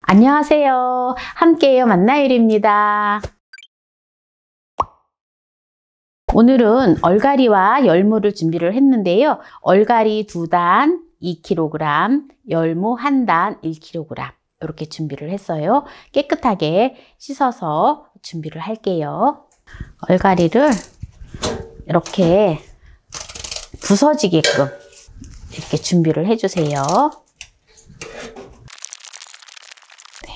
안녕하세요. 함께해요 만나요리입니다. 오늘은 얼갈이와 열무를 준비를 했는데요. 얼갈이 2단 2kg, 열무 1단 1kg 이렇게 준비를 했어요. 깨끗하게 씻어서 준비를 할게요. 얼갈이를 이렇게 부서지게끔 이렇게 준비를 해주세요.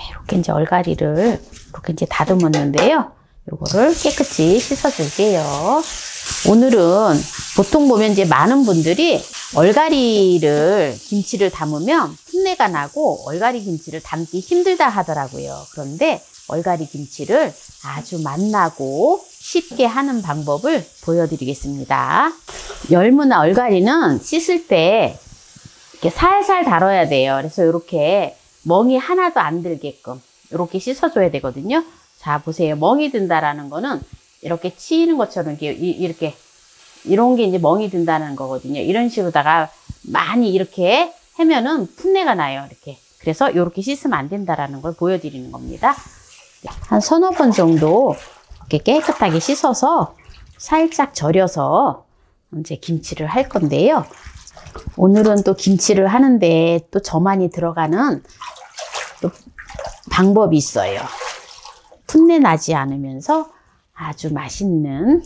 이렇게 이제 얼갈이를 이렇게 이제 다듬었는데요. 요거를 깨끗이 씻어줄게요. 오늘은 보통 보면 이제 많은 분들이 얼갈이를 김치를 담으면 풋내가 나고 얼갈이 김치를 담기 힘들다 하더라고요. 그런데 얼갈이 김치를 아주 맛나고 쉽게 하는 방법을 보여드리겠습니다. 열무나 얼갈이는 씻을 때 이렇게 살살 다뤄야 돼요. 그래서 이렇게 멍이 하나도 안 들게끔 이렇게 씻어줘야 되거든요. 자, 보세요. 멍이 든다라는 거는 이렇게 치이는 것처럼 이렇게 이런 게 이제 멍이 든다는 거거든요. 이런 식으로다가 많이 이렇게 하면은 풋내가 나요. 이렇게. 그래서 이렇게 씻으면 안 된다라는 걸 보여드리는 겁니다. 한 서너 번 정도 이렇게 깨끗하게 씻어서 살짝 절여서 이제 김치를 할 건데요. 오늘은 또 김치를 하는데 또 저만이 들어가는 또 방법이 있어요. 풋내 나지 않으면서 아주 맛있는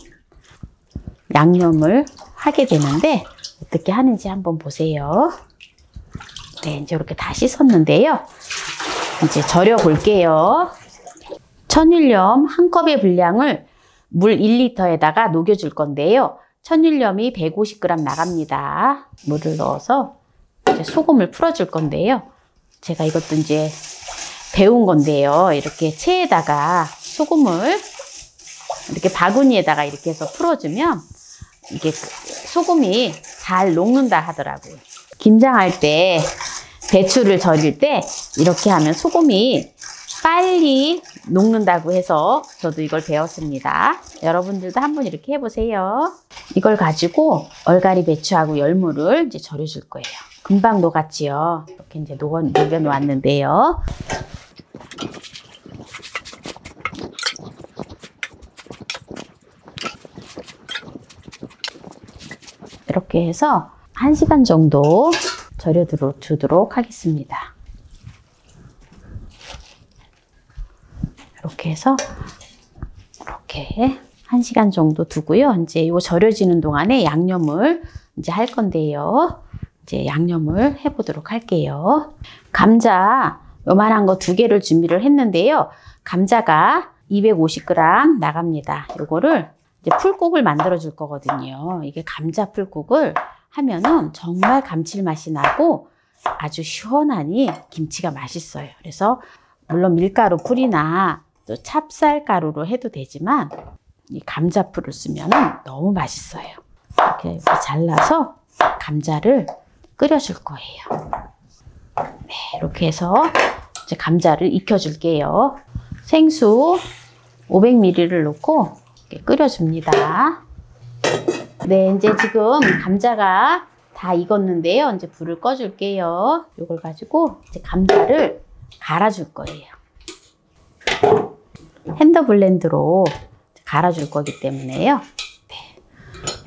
양념을 하게 되는데 어떻게 하는지 한번 보세요. 네, 이제 이렇게 다 씻었는데요. 이제 절여 볼게요. 천일염 1컵의 분량을 물 1리터에다가 녹여줄 건데요. 천일염이 150g 나갑니다. 물을 넣어서 이제 소금을 풀어줄 건데요. 제가 이것도 이제 배운 건데요. 이렇게 체에다가 소금을 이렇게 바구니에다가 이렇게 해서 풀어주면 이게 소금이 잘 녹는다 하더라고요. 김장할 때 배추를 절일 때 이렇게 하면 소금이 빨리 녹는다고 해서 저도 이걸 배웠습니다. 여러분들도 한번 이렇게 해보세요. 이걸 가지고 얼갈이 배추하고 열무를 이제 절여줄 거예요. 금방 녹았지요. 이렇게 이제 녹여 놓았는데요. 이렇게 해서 1시간 정도 절여 주도록 하겠습니다. 이렇게 해서 이렇게 1시간 정도 두고요. 이제 이거 절여지는 동안에 양념을 이제 할 건데요. 이제 양념을 해보도록 할게요. 감자 요만한 거 2개를 준비를 했는데요. 감자가 250g 나갑니다. 요거를 이제 풀국을 만들어 줄 거거든요. 이게 감자 풀국을 하면은 정말 감칠맛이 나고 아주 시원하니 김치가 맛있어요. 그래서 물론 밀가루 풀이나 또 찹쌀가루로 해도 되지만 이 감자풀을 쓰면은 너무 맛있어요. 이렇게 잘라서 감자를 끓여줄 거예요. 네, 이렇게 해서 이제 감자를 익혀줄게요. 생수 500ml를 넣고 이렇게 끓여줍니다. 네, 이제 지금 감자가 다 익었는데요. 이제 불을 꺼줄게요. 이걸 가지고 이제 감자를 갈아줄 거예요. 핸드 블렌더로 갈아줄 거기 때문에요. 네,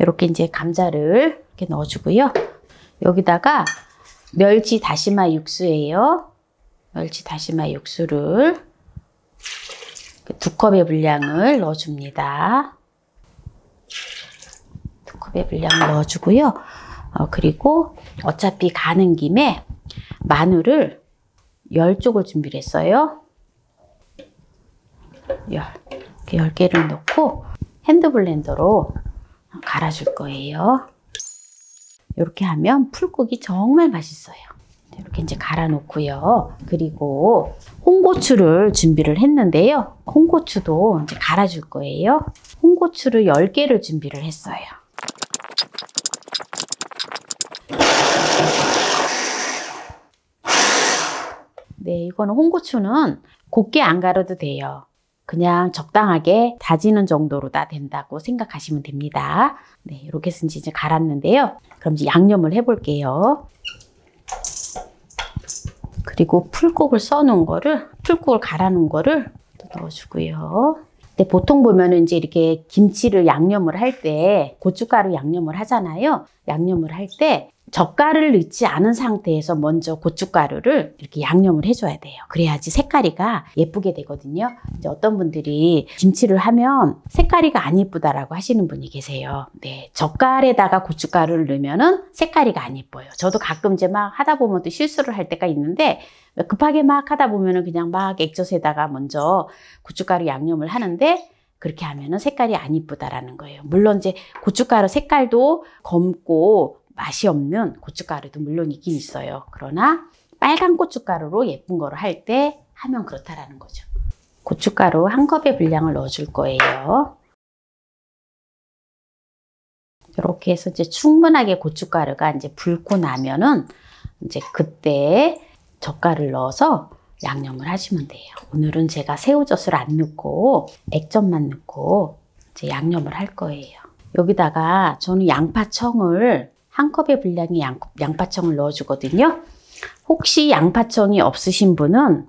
이렇게 이제 감자를 이렇게 넣어주고요. 여기다가 멸치 다시마 육수예요. 멸치 다시마 육수를 2컵의 분량을 넣어줍니다. 2컵의 분량을 넣어주고요. 그리고 어차피 가는 김에 마늘을 10쪽을 준비를 했어요. 이렇게 10개를 넣고 핸드 블렌더로 갈아줄 거예요. 이렇게 하면 풀국이 정말 맛있어요. 이렇게 이제 갈아 놓고요. 그리고 홍고추를 준비를 했는데요. 홍고추도 이제 갈아줄 거예요. 홍고추를 10개를 준비를 했어요. 네, 이거는 홍고추는 곱게 안 갈아도 돼요. 그냥 적당하게 다지는 정도로 다 된다고 생각하시면 됩니다. 네, 이렇게 해서 이제 갈았는데요. 그럼 이제 양념을 해볼게요. 그리고 풀국을 써놓은 거를, 풀국을 갈아 놓은 거를 또 넣어주고요. 근데 보통 보면은 이제 이렇게 김치를 양념을 할 때, 고춧가루 양념을 하잖아요. 양념을 할 때 젓갈을 넣지 않은 상태에서 먼저 고춧가루를 이렇게 양념을 해줘야 돼요. 그래야지 색깔이가 예쁘게 되거든요. 이제 어떤 분들이 김치를 하면 색깔이가 안 예쁘다라고 하시는 분이 계세요. 네, 젓갈에다가 고춧가루를 넣으면은 색깔이가 안 예뻐요. 저도 가끔 이제 막 하다 보면 또 실수를 할 때가 있는데, 급하게 막 하다 보면은 그냥 막 액젓에다가 먼저 고춧가루 양념을 하는데, 그렇게 하면은 색깔이 안 이쁘다라는 거예요. 물론 이제 고춧가루 색깔도 검고 맛이 없는 고춧가루도 물론 있긴 있어요. 그러나 빨간 고춧가루로 예쁜 거를 할 때 하면 그렇다라는 거죠. 고춧가루 1컵의 분량을 넣어줄 거예요. 이렇게 해서 이제 충분하게 고춧가루가 이제 붉고 나면은 이제 그때 젓갈을 넣어서 양념을 하시면 돼요. 오늘은 제가 새우젓을 안 넣고 액젓만 넣고 이제 양념을 할 거예요. 여기다가 저는 양파청을 1컵의 분량의 양파청을 넣어주거든요. 혹시 양파청이 없으신 분은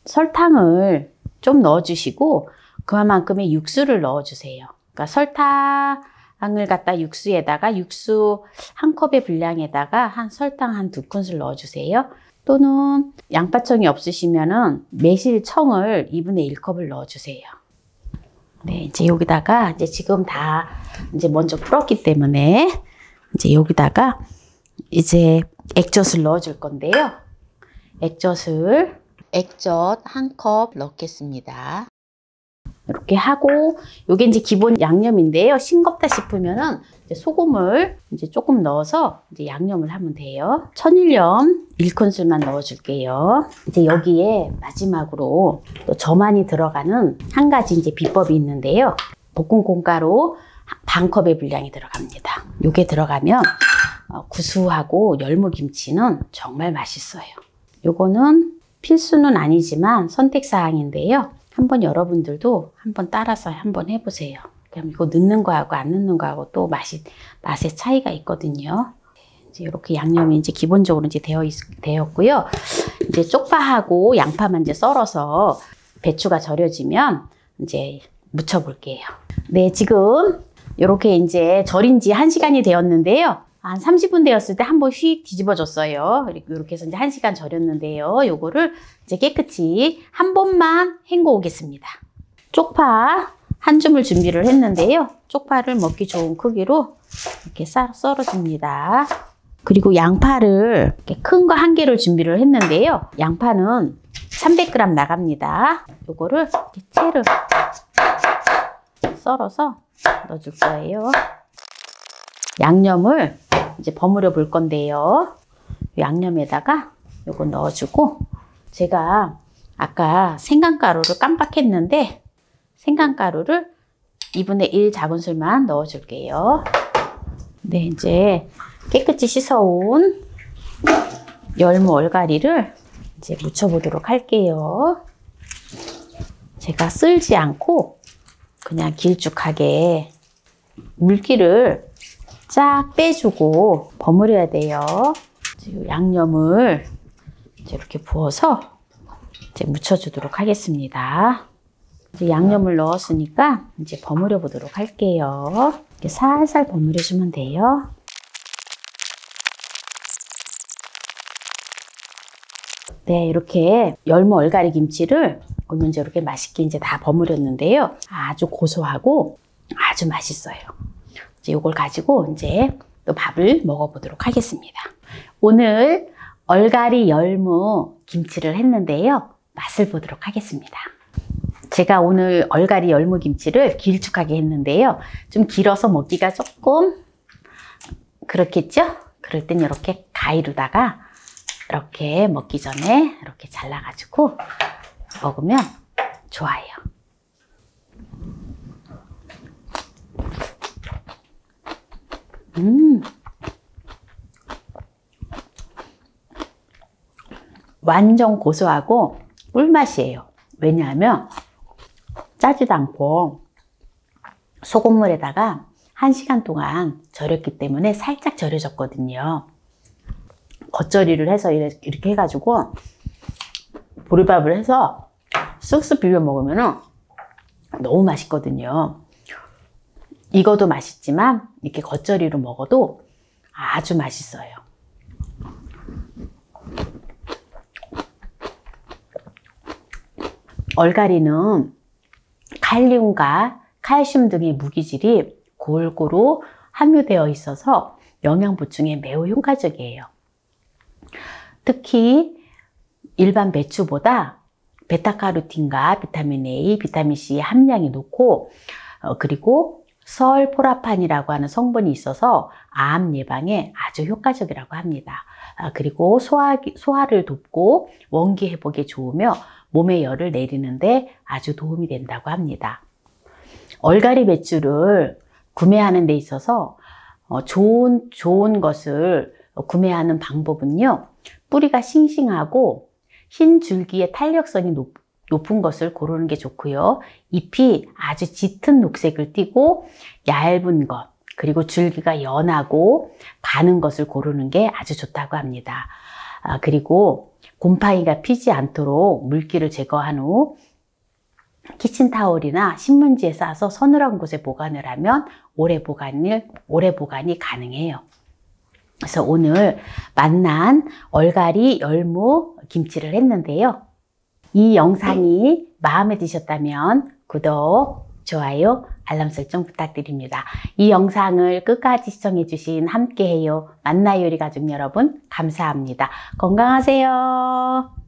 설탕을 좀 넣어주시고 그만큼의 육수를 넣어주세요. 그러니까 설탕을 갖다 육수에다가 육수 1컵의 분량에다가 설탕 한 2큰술 넣어주세요. 또는 양파청이 없으시면은 매실청을 2분의 1컵을 넣어주세요. 네, 이제 여기다가 이제 지금 다 이제 먼저 풀었기 때문에 이제 여기다가 이제 액젓을 넣어줄 건데요. 액젓 1컵 넣겠습니다. 이렇게 하고, 요게 이제 기본 양념인데요. 싱겁다 싶으면은 이제 소금을 이제 조금 넣어서 이제 양념을 하면 돼요. 천일염 1큰술만 넣어줄게요. 이제 여기에 마지막으로 또 저만이 들어가는 한 가지 이제 비법이 있는데요. 볶은 콩가루 1컵의 분량이 들어갑니다. 요게 들어가면 구수하고 열무김치는 정말 맛있어요. 요거는 필수는 아니지만 선택사항인데요. 한번 여러분들도 한번 따라서 한번 해보세요. 그럼 이거 넣는 거하고 안 넣는 거하고 또 맛의 차이가 있거든요. 이제 이렇게 양념이 이제 기본적으로 이제 되었고요. 이제 쪽파하고 양파만 이제 썰어서 배추가 절여지면 이제 무쳐볼게요. 네, 지금 이렇게 이제 절인 지 1시간이 되었는데요. 한 30분 되었을 때 한번 휙 뒤집어줬어요. 이렇게 해서 이제 1시간 절였는데요. 요거를 이제 깨끗이 한 번만 헹궈 오겠습니다. 쪽파 한 줌을 준비를 했는데요. 쪽파를 먹기 좋은 크기로 이렇게 썰어줍니다. 그리고 양파를 이렇게 큰 거 1개를 준비를 했는데요. 양파는 300g 나갑니다. 요거를 이렇게 채를 썰어서 넣어줄 거예요. 양념을 이제 버무려 볼 건데요. 양념에다가 요거 넣어주고, 제가 아까 생강가루를 깜빡했는데 생강가루를 2분의 1 작은술만 넣어줄게요. 네, 이제 깨끗이 씻어온 열무 얼갈이를 이제 묻혀보도록 할게요. 제가 쓸지 않고 그냥 길쭉하게 물기를 쫙 빼주고 버무려야 돼요. 양념을 이제 이렇게 부어서 이제 묻혀주도록 하겠습니다. 이제 양념을 넣었으니까 이제 버무려 보도록 할게요. 이렇게 살살 버무려주면 돼요. 네, 이렇게 열무 얼갈이 김치를 오늘 이제 이렇게 맛있게 이제 다 버무렸는데요. 아주 고소하고 아주 맛있어요. 이제 이걸 가지고 이제 또 밥을 먹어보도록 하겠습니다. 오늘 얼갈이 열무 김치를 했는데요. 맛을 보도록 하겠습니다. 제가 오늘 얼갈이 열무 김치를 길쭉하게 했는데요. 좀 길어서 먹기가 조금 그렇겠죠? 그럴 땐 이렇게 가위로다가 이렇게 먹기 전에 이렇게 잘라가지고 먹으면 좋아요. 완전 고소하고 꿀맛이에요. 왜냐하면 짜지도 않고 소금물에다가 1시간 동안 절였기 때문에 살짝 절여졌거든요. 겉절이를 해서 이렇게 해가지고 보리밥을 해서 쓱쓱 비벼 먹으면 너무 맛있거든요. 익어도 맛있지만 이렇게 겉절이로 먹어도 아주 맛있어요. 얼갈이는 칼륨과 칼슘 등의 무기질이 골고루 함유되어 있어서 영양 보충에 매우 효과적이에요. 특히 일반 배추보다 베타카로틴과 비타민 A, 비타민 C의 함량이 높고 그리고 설포라판이라고 하는 성분이 있어서 암 예방에 아주 효과적이라고 합니다. 그리고 소화를 돕고 원기 회복에 좋으며 몸의 열을 내리는데 아주 도움이 된다고 합니다. 얼갈이 배추를 구매하는 데 있어서 좋은 것을 구매하는 방법은요. 뿌리가 싱싱하고 흰 줄기의 탄력성이 높은 것을 고르는 게 좋고요. 잎이 아주 짙은 녹색을 띠고 얇은 것, 그리고 줄기가 연하고 가는 것을 고르는 게 아주 좋다고 합니다. 그리고 곰팡이가 피지 않도록 물기를 제거한 후 키친타올이나 신문지에 싸서 서늘한 곳에 보관을 하면 오래 보관이 가능해요. 그래서 오늘 만난 얼갈이 열무 김치를 했는데요. 이 영상이 마음에 드셨다면 구독, 좋아요, 알람 설정 부탁드립니다. 이 영상을 끝까지 시청해주신 함께해요 만나요리 가족 여러분 감사합니다. 건강하세요.